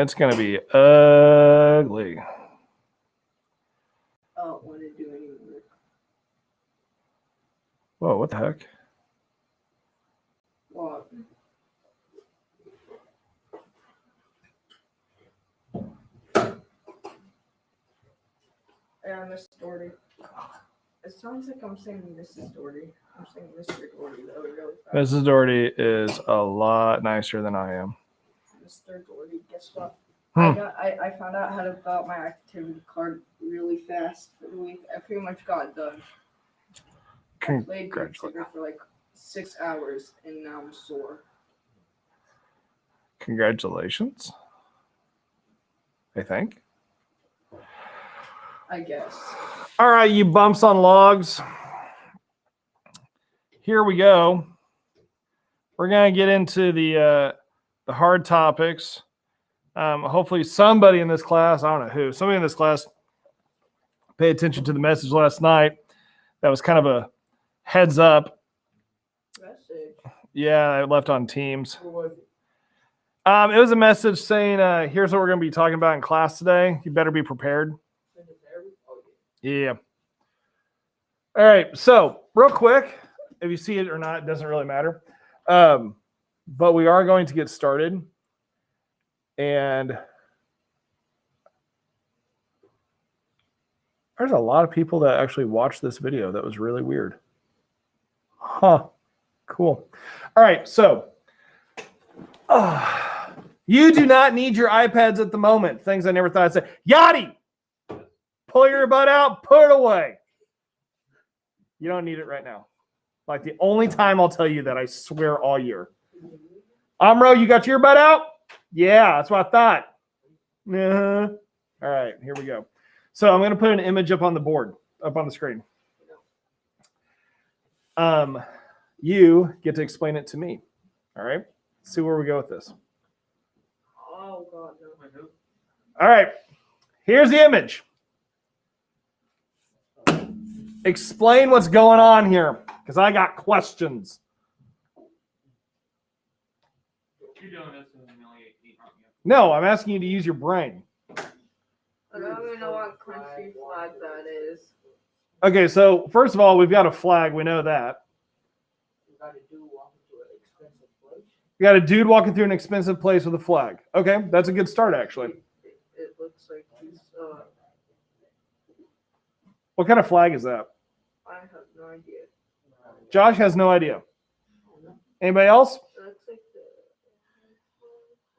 it's going to be ugly. Oh, want to do any work? Whoa, what the heck? What? Yeah, Miss Doherty. It sounds like I'm saying Mrs. Doherty. I'm saying Mr. Doherty though, really fast. Mrs. Doherty is a lot nicer than I am. Mr. Doherty, guess what? I found out how to fill out my activity card really fast for the week. I pretty much got it done. I played Group Seeker for like 6 hours and now I'm sore. Congratulations. I think. I guess. All right, you bumps on logs. Here we go. We're going to get into the hard topics. Hopefully somebody in this class, I don't know who, somebody in this class paid attention to the message last night. That was kind of a heads up. Message? Yeah, I left on Teams. What was it? It was a message saying, here's what we're going to be talking about in class today. You better be prepared. Yeah. All right. So real quick, if you see it or not, it doesn't really matter. But we are going to get started. And there's a lot of people that actually watched this video. That was really weird. Huh. Cool. All right. So you do not need your iPads at the moment. Things I never thought I'd say. Yachty! Pull your butt out, put it away. You don't need it right now. Like the only time I'll tell you that, I swear, all year. Amro, you got your butt out? Yeah, that's what I thought. Uh-huh. All right, here we go. So I'm going to put an image up on the board, up on the screen. You get to explain it to me. All right? Let's see where we go with this. Oh, God, no. All right, here's the image. Explain what's going on here, because I got questions. You're doing this to humiliate me, aren't you? No, I'm asking you to use your brain. I don't even know what country flag that is. Okay, so first of all, we've got a flag. We know that. You got a dude walking through an expensive place. You got a dude walking through an expensive place with a flag. Okay, that's a good start, actually. It looks like he's. What kind of flag is that? I have no idea. Josh has no idea. Anybody else? It looks like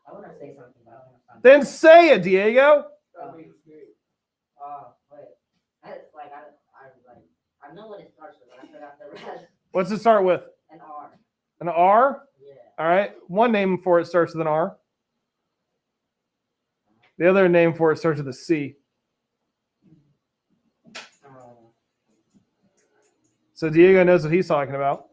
I want to say something, but I don't know. Then say it, Diego. Wait. I know what it starts with, but I forgot the rest. What's it start with? An R. An R? Yeah. All right. One name for it starts with an R. The other name for it starts with a C. So Diego knows what he's talking about.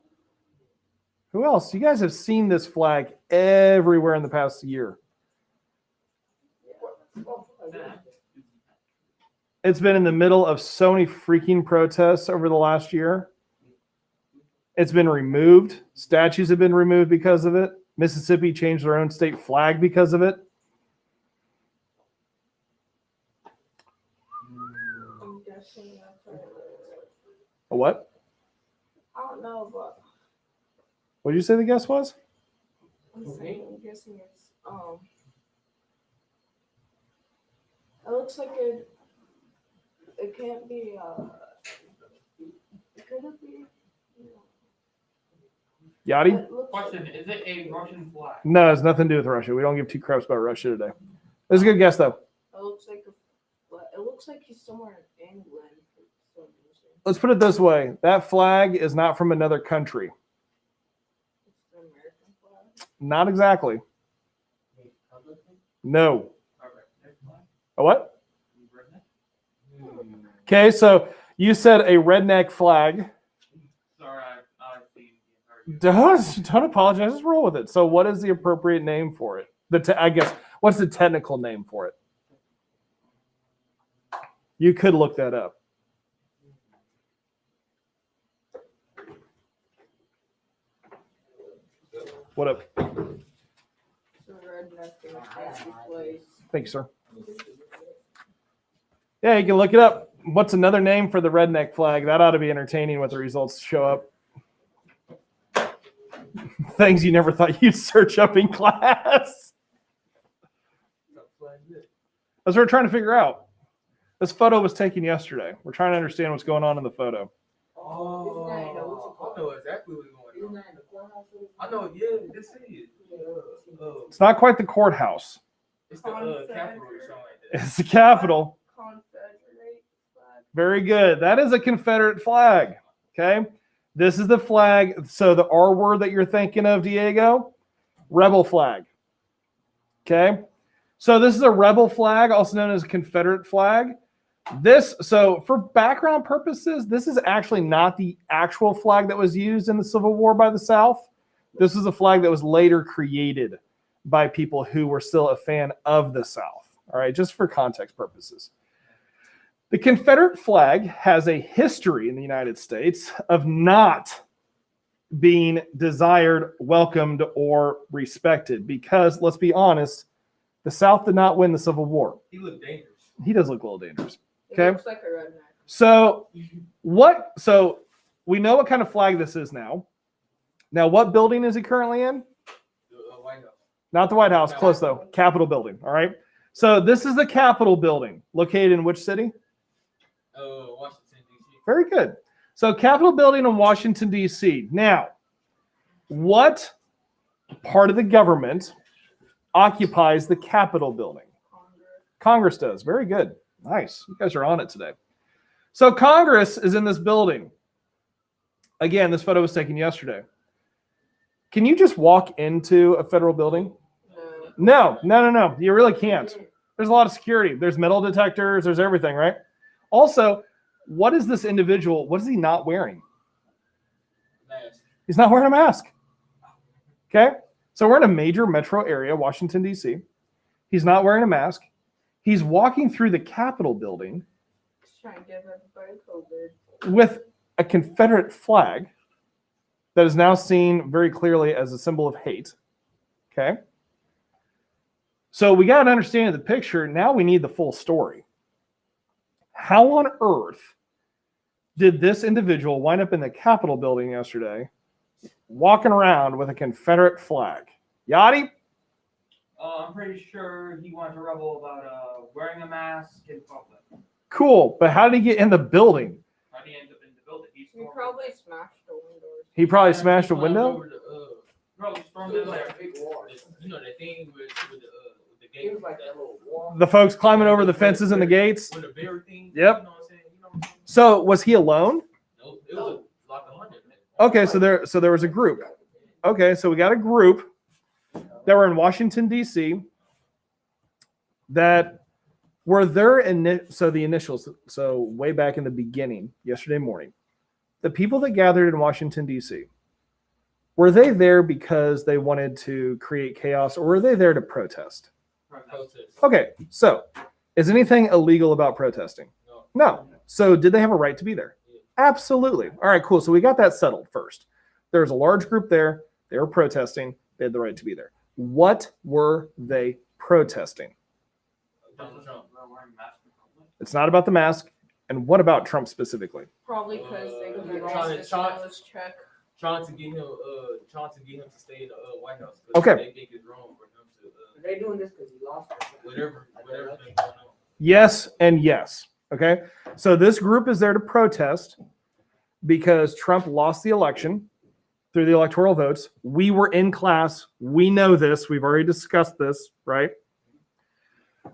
Who else? You guys have seen this flag everywhere in the past year. It's been in the middle of so many freaking protests over the last year. It's been removed. Statues have been removed because of it. Mississippi changed their own state flag because of it. I'm guessing that's what it is. A what? I don't know, but What did you say the guess was? I'm guessing it's it looks like it can't be could it be Yachty? it looks Question, is it a Russian flag? No, it has nothing to do with Russia. We don't give two craps about Russia today. That's a good guess, though. it looks like he's somewhere in England for some reason. Let's put it this way. That flag is not from another country. It's the American flag. Not exactly. No. A what? Okay, so you said a redneck flag. Sorry, I've seen the entire. Don't apologize. Just roll with it. So what is the appropriate name for it? I guess, what's the technical name for it? You could look that up. What up? It's a redneck That's a fancy place. Thank you, sir. Yeah, you can look it up. What's another name for the redneck flag? That ought to be entertaining when the results show up. Things you never thought you'd search up in class. That's what we're trying to figure out. This photo was taken yesterday. We're trying to understand what's going on in the photo. Oh, I know exactly what's going on. I know, yeah, this is it. It's not quite the courthouse. It's the Capitol or something like that. It's the Capitol. Confederate flag. Very good. That is a Confederate flag. Okay. This is the flag. So the R word that you're thinking of, Diego, rebel flag. Okay. So this is a rebel flag, also known as a Confederate flag. So for background purposes, this is actually not the actual flag that was used in the Civil War by the South. This is a flag that was later created by people who were still a fan of the South. All right, just for context purposes. The Confederate flag has a history in the United States of not being desired, welcomed, or respected because, let's be honest, the South did not win the Civil War. He looked dangerous. He does look a little dangerous. It Okay. looks like a redneck. So we know what kind of flag this is now. Now, what building is he currently in? White House. Not the White House, close though. Capitol building. All right. So this is the Capitol building located in which city? Washington, D.C. Very good. So Capitol building in Washington, D.C. Now, what part of the government occupies the Capitol building? Congress does. Very good. Nice. You guys are on it today. So Congress is in this building. Again, this photo was taken yesterday. Can you just walk into a federal building? No. You really can't. There's a lot of security. There's metal detectors. There's everything, right? Also, what is this individual? What is he not wearing? Mask. He's not wearing a mask. Okay? So we're in a major metro area, Washington, D.C. He's not wearing a mask. He's walking through the Capitol building Just trying to give everybody COVID. with a Confederate flag that is now seen very clearly as a symbol of hate. Okay? So we got an understanding of the picture. Now we need the full story. How on earth did this individual wind up in the Capitol building yesterday walking around with a Confederate flag? Yachty? I'm pretty sure he wanted to rebel about wearing a mask in public. Cool. But how did he get in the building? How did he end up in the building? He probably smashed the windows. He probably smashed a window? Probably stormed in there. You know, the thing with the gate. The folks climbing over the fences and the gates? With the bear thing. Yep. You know what I'm saying? You know what I'm saying? So was he alone? No, it was like 100. Okay, so there was a group. Okay, so we got a group that were in Washington, D.C. that were there. So the initials, so way back in the beginning, yesterday morning, the people that gathered in Washington, D.C., were they there because they wanted to create chaos or were they there to protest? Protest. Okay, so is anything illegal about protesting? No. So did they have a right to be there? Absolutely. All right, cool. So we got that settled first. There was a large group there. They were protesting. They had the right to be there. What were they protesting? Donald Trump. It's not about the mask. And what about Trump specifically? Probably because they Trying could to- get his stimulus check. Trying to get him to stay in the White House. Okay. They think it's wrong for him to. They doing this because he lost. Whatever thing going on. Yes and yes. Okay. So this group is there to protest because Trump lost the election through the electoral votes. We were in class. We know this. We've already discussed this, right?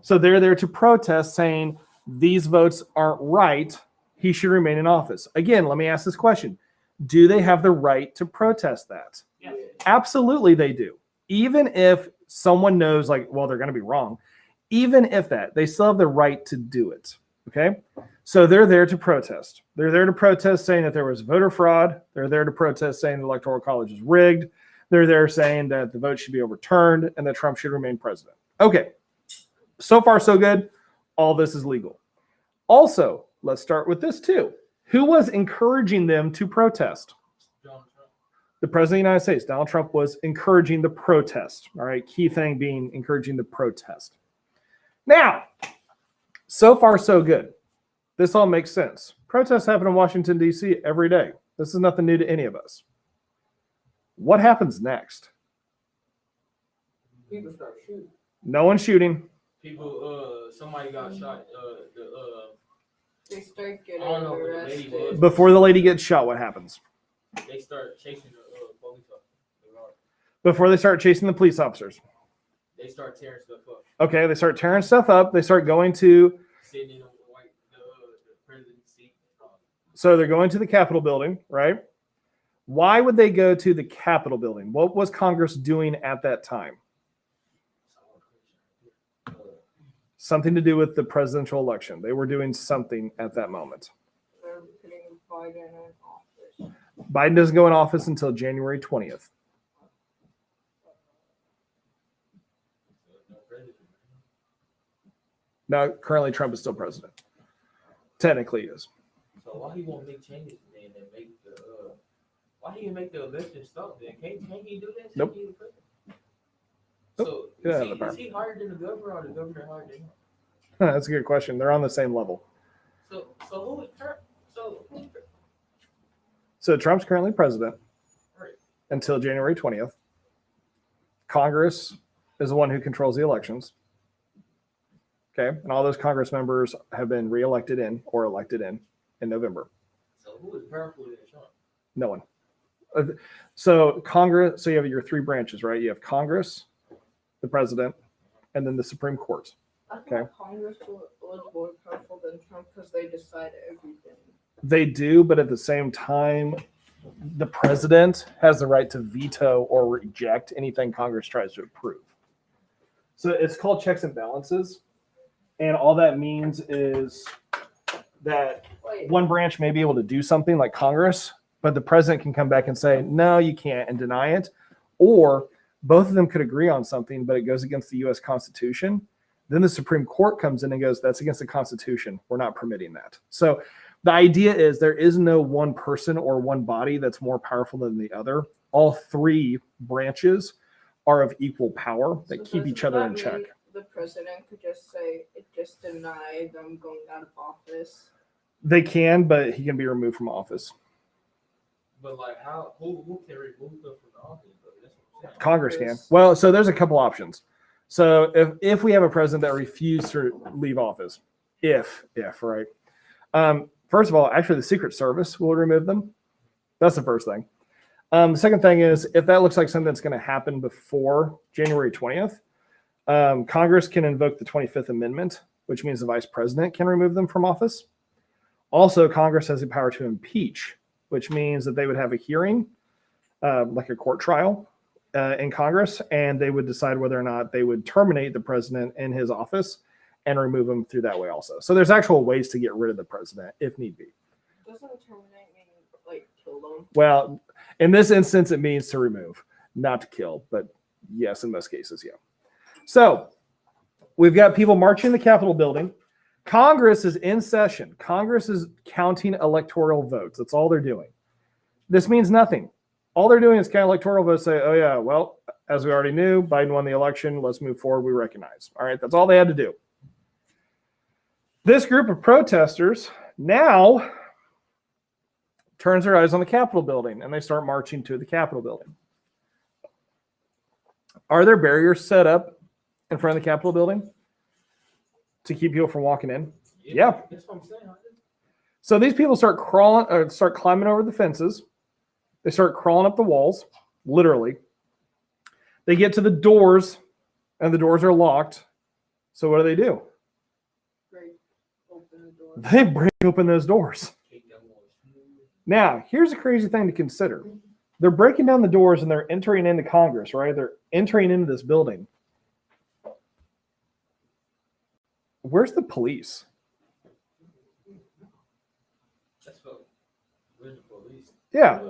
So they're there to protest saying these votes aren't right. He should remain in office. Again, let me ask this question. Do they have the right to protest that? Yes. Absolutely they do. Even if someone knows like, well, they're going to be wrong. Even if that, they still have the right to do it. Okay. So they're there to protest. They're there to protest saying that there was voter fraud. They're there to protest saying the Electoral College is rigged. They're there saying that the vote should be overturned and that Trump should remain president. Okay. So far, so good. All this is legal. Also, let's start with this too. Who was encouraging them to protest? Donald Trump. the president of the United States, Donald Trump, was encouraging the protest. All right, key thing being encouraging the protest. Now, so far so good. This all makes sense. Protests happen in Washington, D.C. every day. This is nothing new to any of us. What happens next? People start shooting. No one's shooting. People, somebody got shot. They start I getting don't know who the lady was. arrested. Before the lady gets shot, what happens? They start chasing the police officer. Before they start chasing the police officers. They start tearing stuff up. Okay, they start tearing stuff up. They start going to, Sitting in the president's seat. so they're going to the Capitol building, right? Why would they go to the Capitol building? What was Congress doing at that time? Something to do with the presidential election. They were doing something at that moment. They're putting Biden in office. Biden doesn't go in office until January 20th. Now, currently, Trump is still president. Technically, he is. So why he won't make changes then and make the why he make the election stop then? Can't he do that? Nope. So Yeah, is he higher than the governor or the governor higher than him? That's a good question. They're on the same level. So who is Trump? So Trump's currently president Right. until January 20th. Congress is the one who controls the elections. Okay. And all those Congress members have been reelected in or elected in November. So who is powerful than Trump? No one. So Congress, so you have your three branches, right? You have Congress, the president, and then the Supreme Court. I Okay. thought Congress was more powerful than Trump because they decide everything. They do, but at the same time, the president has the right to veto or reject anything Congress tries to approve. So it's called checks and balances. And all that means is that Wait, one branch may be able to do something like Congress, but the president can come back and say, no, you can't, and deny it. Or both of them could agree on something, but it goes against the U.S. Constitution. Then the Supreme Court comes in and goes, that's against the Constitution. We're not permitting that. So the idea is there is no one person or one body that's more powerful than the other. All three branches are of equal power that so keep does each other that in check. mean the president could just say it just denied them going out of office. They can, but he can be removed from office. But like how who can remove them from the office? That's what I'm saying. Congress can. Well, so there's a couple options. So if we have a president that refused to leave office, if right. First of all, actually the Secret Service will remove them. That's the first thing. The second thing is if that looks like something that's going to happen before January 20th, Congress can invoke the 25th Amendment, which means the vice president can remove them from office. Also, Congress has the power to impeach, which means that they would have a hearing, like a court trial in Congress, and they would decide whether or not they would terminate the president in his office and remove him through that way also. So there's actual ways to get rid of the president if need be. Doesn't terminate mean like kill them? Well, in this instance, it means to remove, not to kill, but yes, in most cases, yeah. So we've got people marching in the Capitol building. Congress is in session. Congress is counting electoral votes. That's all they're doing. This means nothing. All they're doing is count electoral votes, say, oh yeah, well, as we already knew, Biden won the election. Let's move forward. We recognize. All right, that's all they had to do. This group of protesters now turns their eyes on the Capitol building and they start marching to the Capitol building. Are there barriers set up in front of the Capitol building to keep people from walking in? Yeah. That's what I'm saying. So these people start climbing over the fences. They start crawling up the walls, literally. They get to the doors and the doors are locked. So what do? Great. Open the door. They break open those doors. Now, here's a crazy thing to consider. They're breaking down the doors and they're entering into Congress, right? They're entering into this building. Where's the police? Where's the police? Yeah.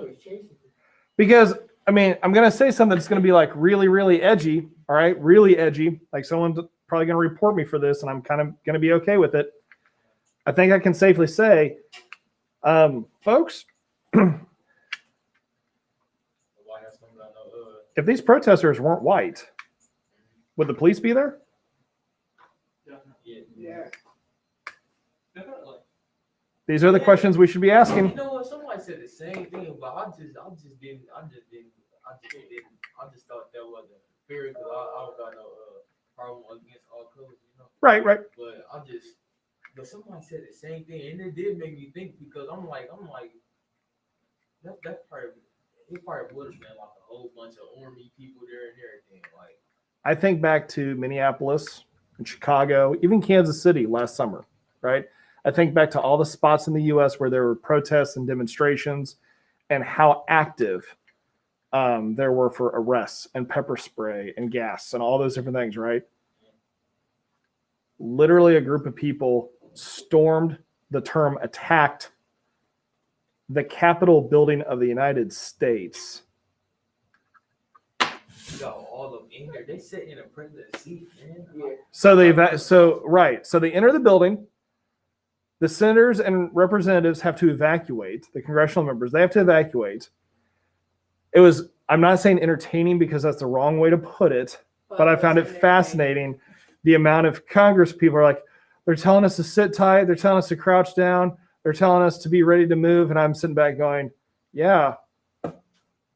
Because, I mean, I'm going to say something that's going to be like really, really edgy. All right. Really edgy. Like someone's probably going to report me for this and I'm kind of going to be okay with it. I think I can safely say, folks, Why if these protesters weren't white, would the police be there? Yeah. Definitely. These are the questions we should be asking. You know what? Somebody said the same thing, but I just thought that wasn't fair because I don't got no problem against all colors, you know. Right. But somebody said the same thing, and it did make me think because I'm like, that's part of it. It probably would have been like a whole bunch of army people there and everything. Like, I think back to Minneapolis and Chicago, even Kansas City last summer, right? I think back to all the spots in the U.S. where there were protests and demonstrations and how active there were for arrests and pepper spray and gas and all those different things, right? Literally a group of people stormed, the term attacked, the Capitol building of the United States. you got all of them in there. They sit in a president's seat, man. Yeah. So they enter the building. The senators and representatives have to evacuate. The congressional members, they have to evacuate. It was, I'm not saying entertaining because that's the wrong way to put it, but I found it fascinating. The amount of Congress people are like, they're telling us to sit tight. They're telling us to crouch down. They're telling us to be ready to move. And I'm sitting back going, yeah,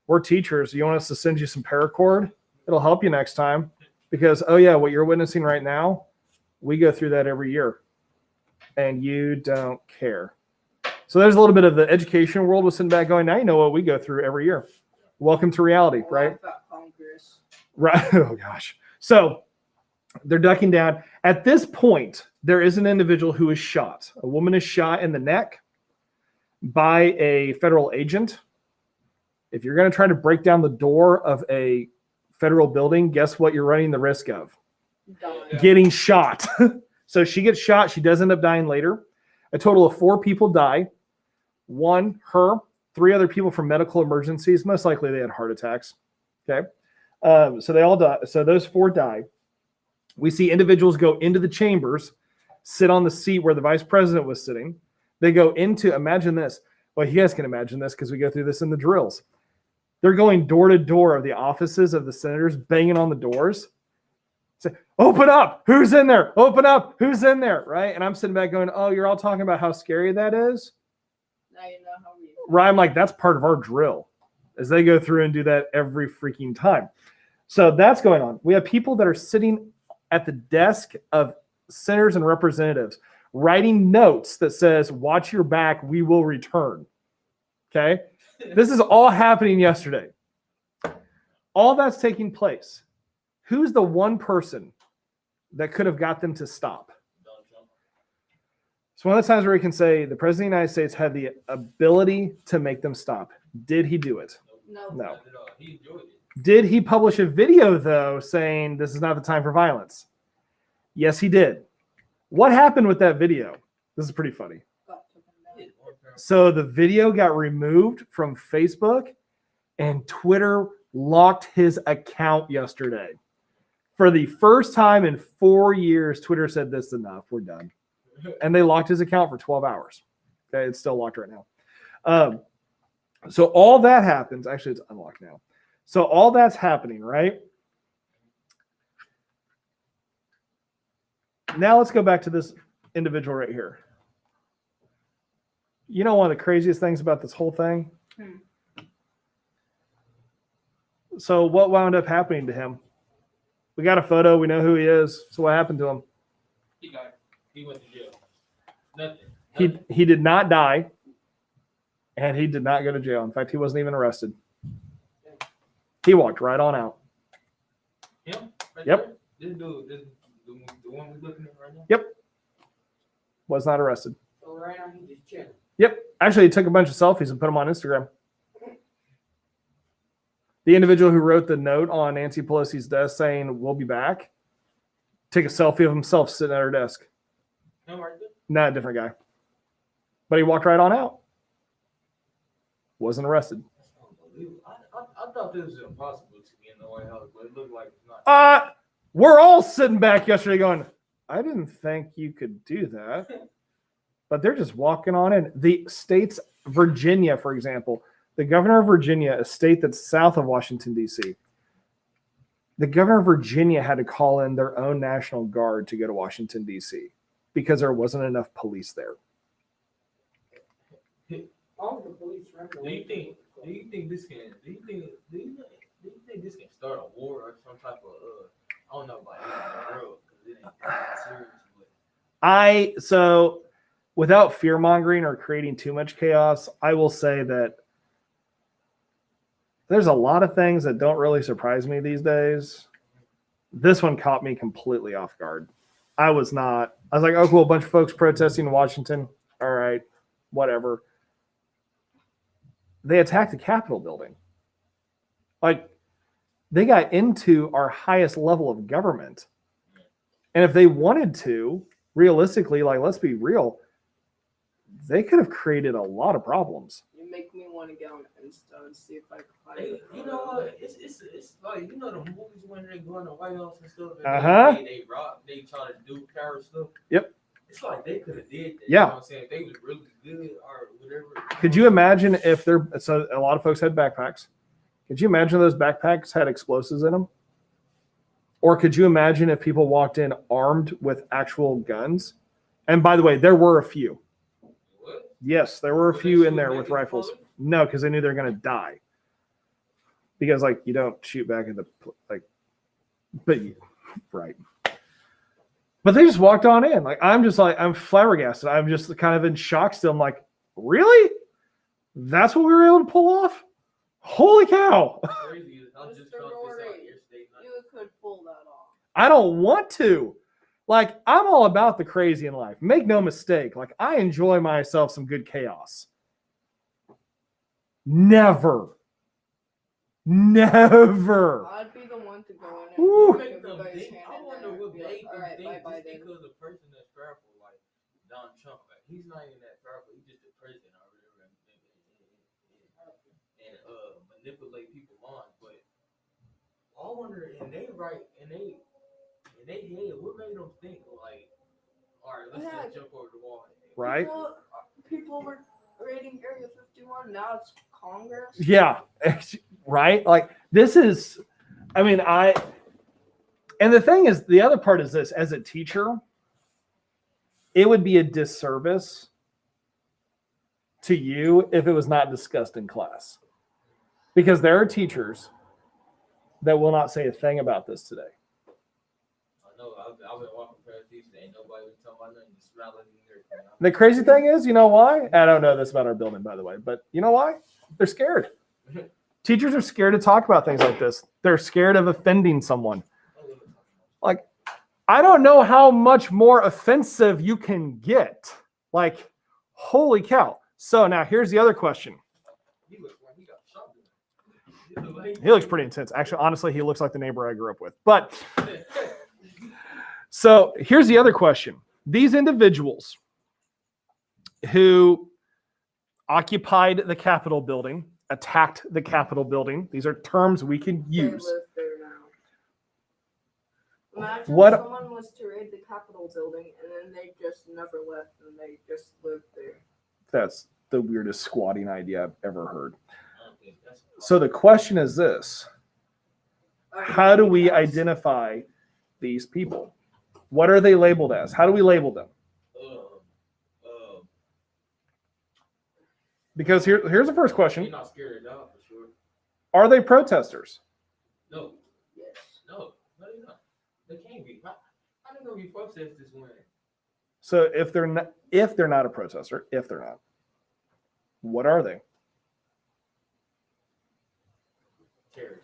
we're teachers. You want us to send you some paracord? It'll help you next time because, oh yeah, what you're witnessing right now, we go through that every year and you don't care. So there's a little bit of the education world was sitting back going, now you know what we go through every year. Welcome to reality, right? Congress. Right. Oh gosh. So they're ducking down. At this point, there is an individual who is shot. A woman is shot in the neck by a federal agent. If you're going to try to break down the door of a federal building, guess what you're running the risk of? Dying. Getting shot. So she gets shot. She does end up dying later. A total of 4 people die. 1, her, 3 other people from medical emergencies. Most likely they had heart attacks. Okay. So they all die. So those 4 die. We see individuals go into the chambers, sit on the seat where the vice president was sitting. They go into, imagine this. Well, you guys can imagine this because we go through this in the drills. They're going door to door of the offices of the senators, banging on the doors. Say, open up. Who's in there? Open up. Who's in there? Right? And I'm sitting back going, oh, you're all talking about how scary that is? Now you know how we. Right? I'm like, that's part of our drill as they go through and do that every freaking time. So that's going on. We have people that are sitting at the desk of senators and representatives writing notes that says, watch your back, we will return. Okay? This is all happening yesterday. All that's taking place. Who's the one person that could have got them to stop? It's one of the times where we can say the president of the United States had the ability to make them stop. Did he do it? No. He enjoyed it. Did he publish a video, though, saying this is not the time for violence? Yes, he did. What happened with that video? This is pretty funny. So the video got removed from Facebook, and Twitter locked his account yesterday. For the first time in 4 years, Twitter said, this is enough. We're done. And they locked his account for 12 hours. Okay, it's still locked right now. So all that happens. Actually, it's unlocked now. So all that's happening, right? Now let's go back to this individual right here. You know one of the craziest things about this whole thing? So what wound up happening to him? We got a photo. We know who he is. So what happened to him? He went to jail. Nothing. He did not die, and he did not go to jail. In fact, he wasn't even arrested. He walked right on out. Him? Right Yep. There? This dude, the one we're looking at right now? Yep. Was not arrested. So right now he just chilling. Yep. Actually, he took a bunch of selfies and put them on Instagram. The individual who wrote the note on Nancy Pelosi's desk saying, we'll be back, took a selfie of himself sitting at her desk. Him right there? Not a different guy. But he walked right on out. Wasn't arrested. I thought this was impossible to get in the White House, but it looked like it's not. We're all sitting back yesterday going, I didn't think you could do that. But they're just walking on in. The states, Virginia, for example, the governor of Virginia, a state that's south of Washington, D.C., the governor of Virginia had to call in their own National Guard to go to Washington, D.C. because there wasn't enough police there. All the police run Do you think this can? Do you think this can start a war or some type of I don't know about it, world because it ain't serious. But So without fear mongering or creating too much chaos, I will say that there's a lot of things that don't really surprise me these days. This one caught me completely off guard. I was like, oh, cool, a bunch of folks protesting in Washington. All right, whatever. They attacked the Capitol building. Like, they got into our highest level of government. And if they wanted to, realistically, like, let's be real, they could have created a lot of problems. You make me want to get on Insta and see if I can find Hey, it. you know what? It's like the movies when they go in the White House and stuff. And they rob, they try to do terror stuff. Yep. It's like they could have did that. Yeah. You know what I'm saying? If they was really good or whatever. Could you imagine if so a lot of folks had backpacks. Could you imagine those backpacks had explosives in them? Or could you imagine if people walked in armed with actual guns? And by the way, there were a few. What? Yes, there were a few in there with rifles. No, because they knew they're going to die. Because, like, you don't shoot back at right. But they just walked on in. Like, I'm flabbergasted. I'm just kind of in shock still. I'm like, really? That's what we were able to pull off? Holy cow. Crazy. I just Mr. found this out Rory, yesterday night. you could pull that off. I don't want to. Like, I'm all about the crazy in life. Make no mistake. Like, I enjoy myself some good chaos. Never. I'd be the one to go in Woo. and put everybody's hand I in wonder there and what be they like, all right, think bye-bye just then. because the person that's powerful, like Donald Trump, like he's not even that powerful. He's just the president or whatever, and manipulate people's minds. But I wonder, and they head, what made them think like, all right, let's just jump over the wall. Right? People were raiding Area 51. Now it's Congress. Yeah. Right? Like, this is, I mean, and the thing is, the other part is this, as a teacher, it would be a disservice to you if it was not discussed in class. Because there are teachers that will not say a thing about this today. I know, I've been walking past these, ain't nobody been talking about nothing, just smiling in there. The crazy thing is, you know why? I don't know this about our building, by the way, but you know why? They're scared. Teachers are scared to talk about things like this. They're scared of offending someone. Like, I don't know how much more offensive you can get. Like, holy cow. So now here's the other question. He looks like he got shot. He looks pretty intense. Actually, honestly, he looks like the neighbor I grew up with. But so here's the other question. These individuals who occupied the Capitol building, attacked the Capitol building, these are terms we can use. They live there now. Imagine What- someone was to raid the Capitol building and then they just never left and they just lived there. That's the weirdest squatting idea I've ever heard. So the question is this. How do we identify these people? What are they labeled as? How do we label them? Because here's the first question. You're not scared of God for sure. Are they protesters? No, Yes. no, they're not. They can't be. I don't know if you protesters win. So if they're not a protester, what are they? Terrorists.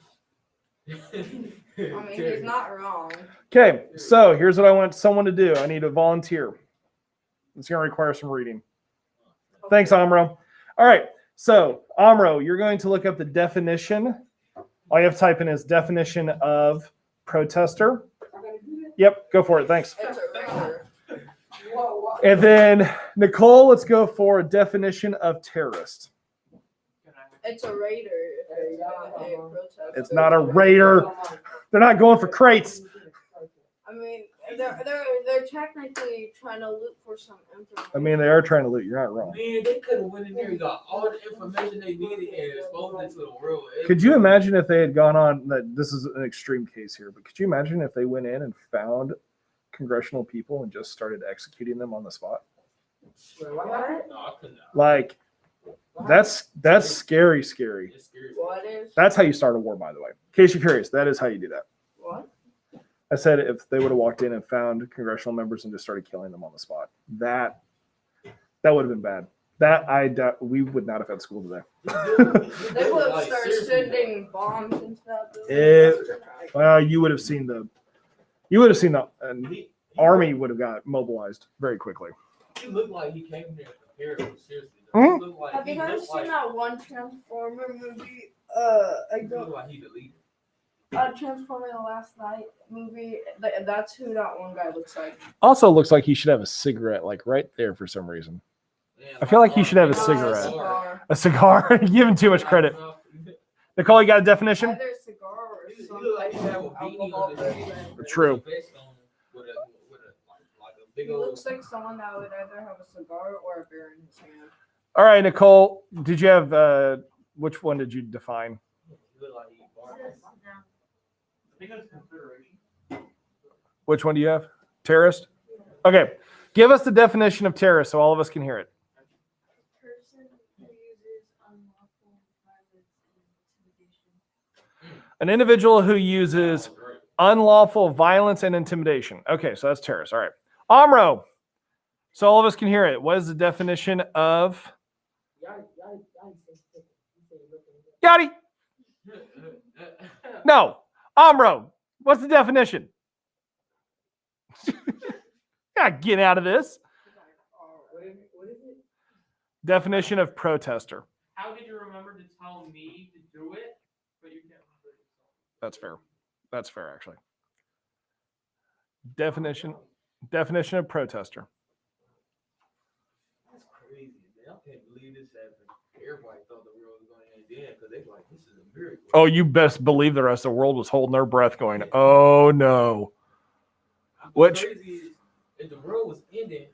I mean, he's not wrong. Okay, so here's what I want someone to do. I need a volunteer. It's going to require some reading. Thanks, Amro. All right, so Amro, you're going to look up the definition. All you have to type in is definition of protester. Yep, go for it. Thanks. It's a raider. And then Nicole, let's go for a definition of terrorist. It's a raider. It's not a protester. It's not a raider. They're not going for crates. I mean, They're technically trying to look for some information. I mean, they are trying to loot. You're not wrong. Man, they could have went in there and got all the information they needed and exposed it to the world. Could you imagine if they had gone on? That this is an extreme case here, but could you imagine if they went in and found congressional people and just started executing them on the spot? What? No, I couldn't. Like, that's scary. It's scary. What is? That's how you start a war, by the way. In case you're curious, that is how you do that. What? I said if they would have walked in and found congressional members and just started killing them on the spot, that would have been bad. That I doubt we would not have had school today. They would have started sending bombs and stuff. Well, you would have seen the army would have got mobilized very quickly. He looked like he came there prepared. Seriously, Mhm. He looked like Have you he guys looked seen like that one Transformer movie? he looked like he the leader. Transformer the Last Night movie. That's who that one guy looks like. Also, looks like he should have a cigarette like right there for some reason. Man, I feel like he should have a Uh, cigarette. cigar. A cigar? You're giving too much credit. Nicole, you got a definition? Either a cigar or He some looked like type he had a of beanie alcohol on his head. beverage. True. Vest on with a like a big He old. looks like someone that would either have a cigar or a beer in his hand. All right, Nicole, did you have which one did you define? He looked like he barked. I think it's Confederation. Which one do you have? Terrorist? Okay. Give us the definition of terrorist so all of us can hear it. Person who uses unlawful violence and intimidation. An individual who uses That was great. unlawful violence and intimidation. Okay, so that's terrorist. All right. Amro. So all of us can hear it. What is the definition of Yachty? No. Amro. What's the definition? Yeah, get out of this. What is it? Definition of protester. How did you remember to tell me to do it, but you can't remember it yourself? That's fair. That's fair, actually. Definition of protester. That's crazy, man. I can't believe this happened. Everybody thought the world was going to end then because they were like, this is a miracle. Oh, you best believe the rest of the world was holding their breath going, oh no. What's Which crazy is, if the world was ending,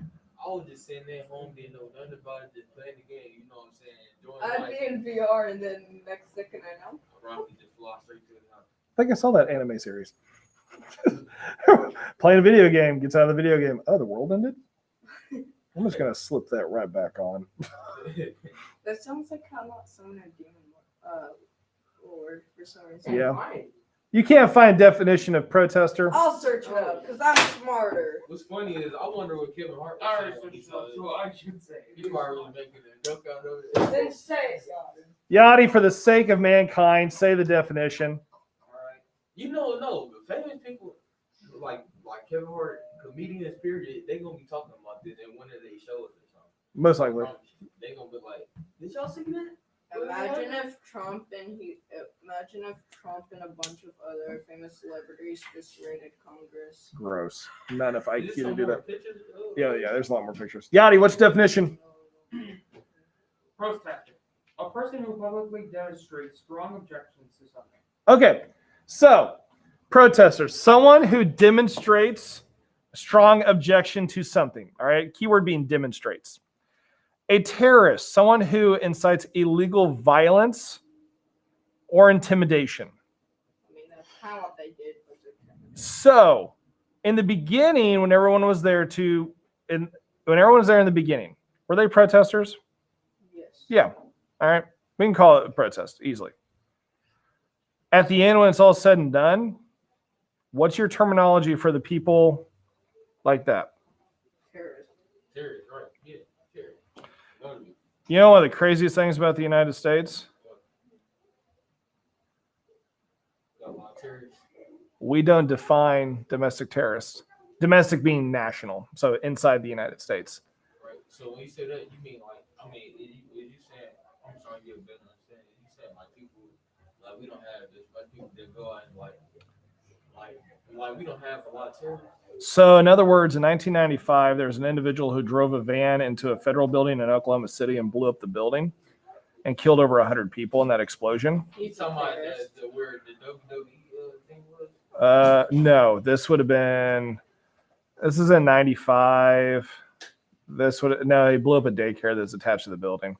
I was just sitting there home, didn't know nothing about it, just playing the game, you know what I'm saying? Enjoying I'd life. be in VR and then next second I know. Rocky just fly straight to the house. I think I saw that anime series. Playing a video game, gets out of the video game. Oh, the world ended? I'm just gonna slip that right back on. That sounds like how not someone a demon lord for some reason. Yeah. You can't find definition of protester. I'll search it up because I'm smarter. What's funny is, I wonder what Kevin Hart was All right, saying, so I should say. he probably was making a joke out of it. Then say it. Yachty, for the sake of mankind, say the definition. Alright. You know, no, the famous people like Kevin Hart, comedians, period, they gonna be talking about this in one of their shows or something. Most likely. They gonna be like, did y'all see that? Imagine if Trump and a bunch of other famous celebrities just raided Congress. Gross. Not enough Is IQ this to some do more that. pictures? Oh. Yeah, there's a lot more pictures. Yachty, what's the definition? Protester. A person who publicly demonstrates strong objections to something. Okay, so protester, someone who demonstrates a strong objection to something. All right, keyword being demonstrates. A terrorist, someone who incites illegal violence or intimidation. I mean, that's kind of what they did. So, in the beginning, when everyone was there in the beginning, were they protesters? Yes. Yeah. All right. We can call it a protest easily. At the end, when it's all said and done, what's your terminology for the people like that? Terrorist. Terrorist, right? Yeah, terrorist. You know one of the craziest things about the United States? Got a lot of terrorists. We don't define domestic terrorists. Domestic being national, so inside the United States. Right. So when you say that, you mean like, I mean, is you saying, I'm sorry, you get a better understanding. You saying like people, like we don't have this much people that go out and like we don't have a lot of terrorists. So, in other words, in 1995, there was an individual who drove a van into a federal building in Oklahoma City and blew up the building and killed over 100 people in that explosion. You talking about where the WWE thing was? No, this would have been This is in 95. No, he blew up a daycare that's attached to the building.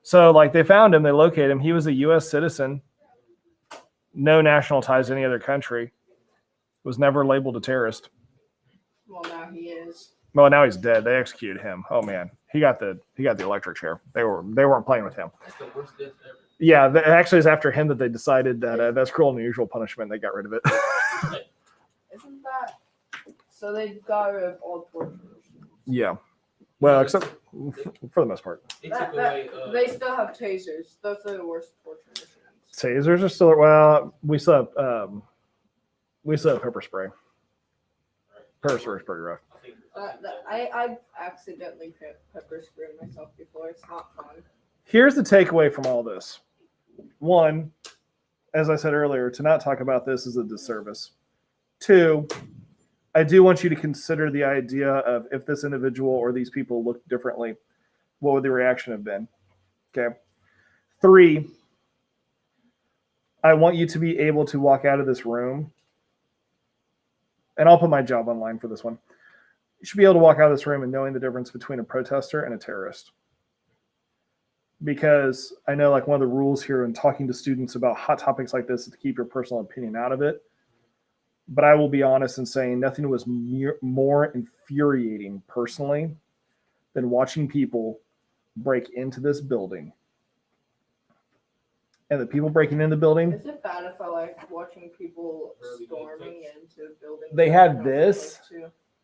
So, like, they found him, they located him. He was a U.S. citizen, no national ties to any other country, was never labeled a terrorist. Well, now he is. Well, now he's dead. They executed him. Oh man, he got the electric chair. They weren't playing with him. That's the worst death ever. Yeah, actually, it's after him that they decided that that's cruel and unusual punishment. They got rid of it. Isn't that? So they got rid of all torture. Yeah. Well, except for the most part. They took away. They still have tasers. Those are the worst torture machines. Tasers are still we still have pepper spray. Pepper spray is pretty rough. I accidentally pepper sprayed myself before. It's not fun. Here's the takeaway from all this. One, as I said earlier, to not talk about this is a disservice. Two, I do want you to consider the idea of if this individual or these people looked differently, what would the reaction have been? Okay. Three, I want you to be able to walk out of this room, and I'll put my job online for this one. You should be able to walk out of this room and knowing the difference between a protester and a terrorist. Because I know, like, one of the rules here in talking to students about hot topics like this is to keep your personal opinion out of it. But I will be honest in saying nothing was more infuriating personally than watching people break into this building. And the people breaking into the building, Is it bad if I like watching people storming into buildings? They had this,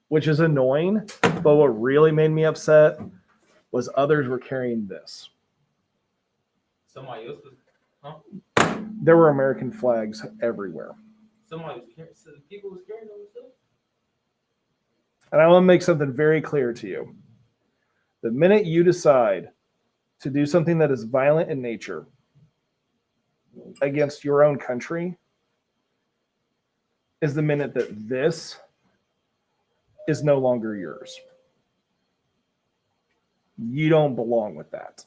which is annoying. But what really made me upset was others were carrying this. Somebody else was, There were American flags everywhere. somebody was carrying, so people was carrying them themselves. And I want to make something very clear to you. The minute you decide to do something that is violent in nature against your own country is the minute that this is no longer yours. You don't belong with that.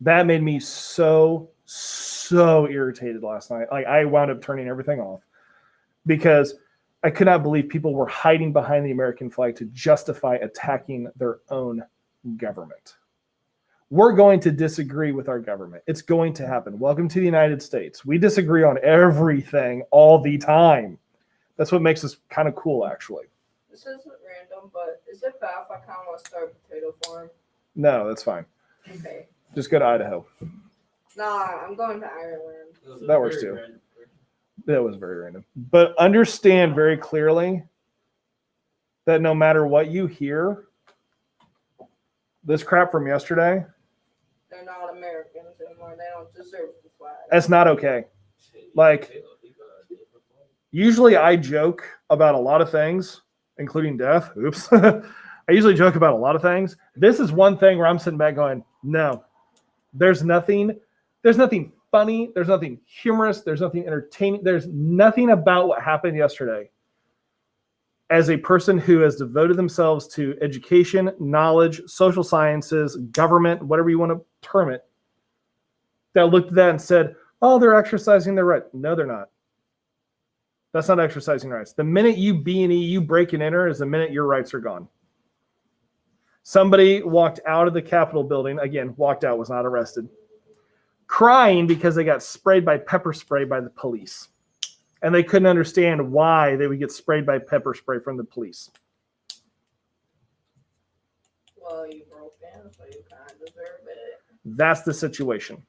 That made me so irritated last night. Like, I wound up turning everything off because I could not believe people were hiding behind the American flag to justify attacking their own government. We're going to disagree with our government. It's going to happen. Welcome to the United States. We disagree on everything all the time. That's what makes us kind of cool, actually. This isn't random, but is it bad if I kind of want to start a potato farm? No, that's fine. Okay. Just go to Idaho. Nah, I'm going to Ireland. That works too. That was very random. But understand very clearly that no matter what you hear, this crap from yesterday, They're not Americans anymore. They don't deserve the flag. that's not okay. Like, usually I joke about a lot of things, including death. Oops. I usually joke about a lot of things. This is one thing where I'm sitting back going, no, there's nothing funny. There's nothing humorous. There's nothing entertaining. There's nothing about what happened yesterday. As a person who has devoted themselves to education, knowledge, social sciences, government, whatever you want to term it, that looked at that and said, oh, they're exercising their right. No, they're not. That's not exercising rights. The minute you B&E, you break and enter is the minute your rights are gone. Somebody walked out of the Capitol building, again, walked out, was not arrested, crying because they got sprayed by pepper spray by the police. And they couldn't understand why they would get sprayed by pepper spray from the police. Well, you broke in, so you kind of deserve it. That's the situation.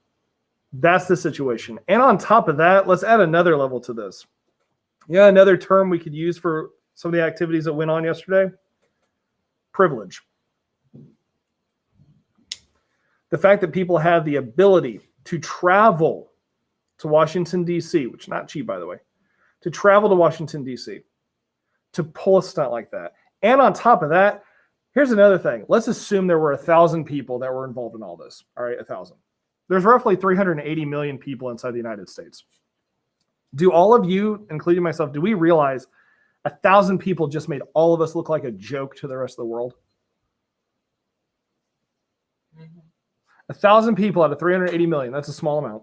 That's the situation. And on top of that, let's add another level to this. Yeah, another term we could use for some of the activities that went on yesterday. Privilege. The fact that people have the ability to travel to Washington, D.C., which is not cheap, by the way, to travel to Washington, D.C., to pull a stunt like that. And on top of that, here's another thing. Let's assume there were 1,000 people that were involved in all this. All right, 1,000. There's roughly 380 million people inside the United States. Do all of you, including myself, do we realize 1,000 people just made all of us look like a joke to the rest of the world? 1,000 people out of 380 million, that's a small amount,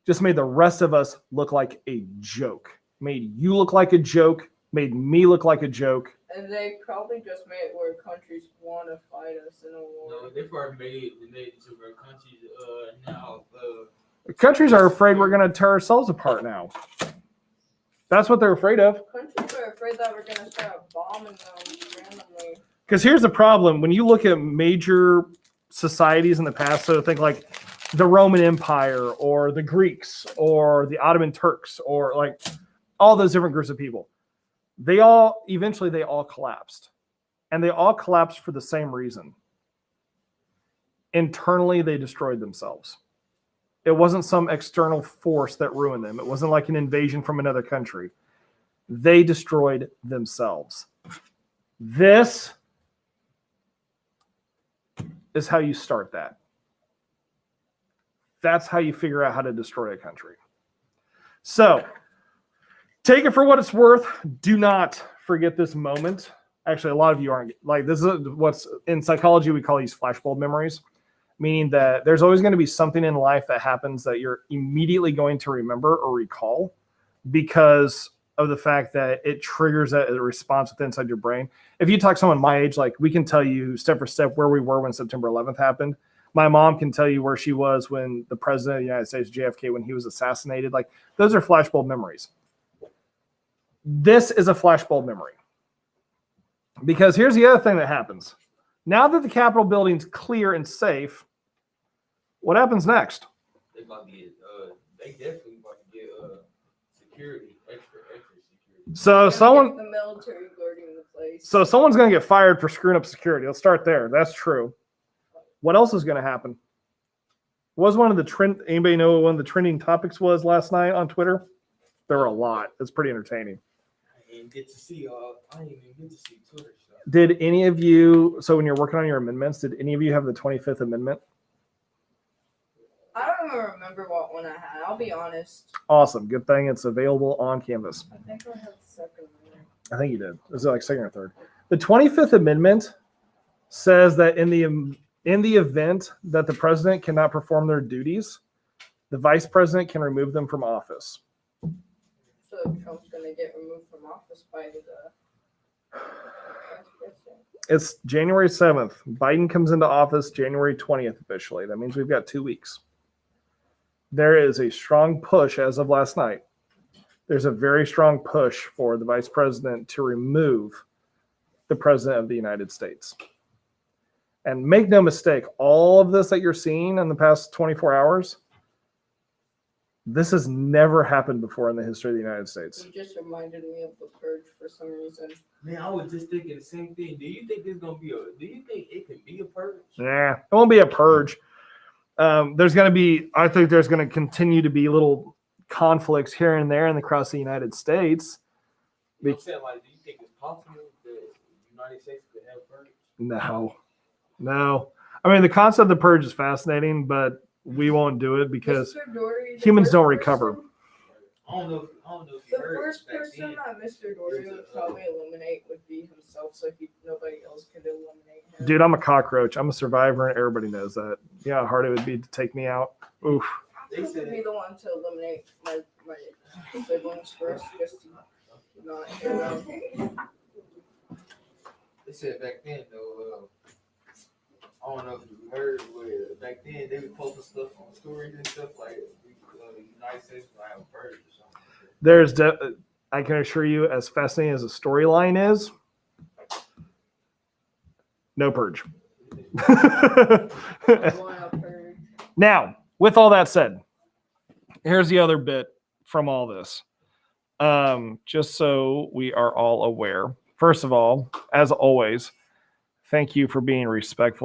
just made the rest of us look like a joke. Made you look like a joke, made me look like a joke. And they probably just made it where countries want to fight us in a war. No, they probably made it to where countries now Countries are afraid we're going to tear ourselves apart now. That's what they're afraid of. Countries are afraid that we're going to start bombing them randomly. Because here's the problem. When you look at major societies in the past, so think like the Roman Empire or the Greeks or the Ottoman Turks or like all those different groups of people, they all collapsed. And they all collapsed for the same reason. Internally, they destroyed themselves. It wasn't some external force that ruined them. It wasn't like an invasion from another country. They destroyed themselves. This is how you start that. That's how you figure out how to destroy a country. So, take it for what it's worth. Do not forget this moment. Actually, a lot of you aren't. Like, this is what's in psychology, we call these flashbulb memories, meaning that there's always going to be something in life that happens that you're immediately going to remember or recall because of the fact that it triggers a response within inside your brain. If you talk to someone my age, like we can tell you step for step where we were when September 11th happened. My mom can tell you where she was when the president of the United States, JFK, when he was assassinated. Like those are flashbulb memories. This is a flashbulb memory. Because here's the other thing that happens. Now that the Capitol building's clear and safe, what happens next? they about to get they definitely about to get security, extra security. So someone, The military guarding the place. so someone's going to get fired for screwing up security. Let's start there. That's true. What else is going to happen? Was one of the trend? Anybody know what one of the trending topics was last night on Twitter? There were a lot. It's pretty entertaining. I didn't get to see I didn't even get to see Twitter stuff. Did any of you? So when you're working on your amendments, did any of you have the 25th Amendment? I don't even remember what one I had. I'll be honest. Awesome. Good thing it's available on Canvas. I think I had the second one. I think you did. Was it like second or third? The 25th Amendment says that in the event that the president cannot perform their duties, the vice president can remove them from office. So Trump's gonna get removed from office by the vice president. It's January 7th. Biden comes into office January 20th officially. That means we've got 2 weeks. There is a strong push as of last night. There's a very strong push for the vice president to remove the president of the United States. And make no mistake, all of this that you're seeing in the past 24 hours, this has never happened before in the history of the United States. You just reminded me of the purge for some reason. Man, I was just thinking the same thing. Do you think it's gonna be do you think it could be a purge? Nah, it won't be a purge. I think there's going to continue to be little conflicts here and there across the United States. You know what I'm saying? Like, do you think it's possible that the United States could have a purge? No. I mean, the concept of the purge is fascinating, but we won't do it because Mr. Dory, the humans first don't person- recover. I don't know if you The heard first back person then. that Mr. Dory would probably eliminate would be himself, so nobody else could eliminate him. Dude, I'm a cockroach. I'm a survivor, and everybody knows that. You know how hard it would be to take me out? Oof. They I said would be the one to eliminate my siblings first, just to not hear them. They said back then though, I don't know if you heard, but back then they would post stuff on stories and stuff like the United States would have a purge or something. I can assure you, as fascinating as a storyline is, no purge. I want a purge. Now, with all that said, here's the other bit from all this. Just so we are all aware. First of all, as always, thank you for being respectful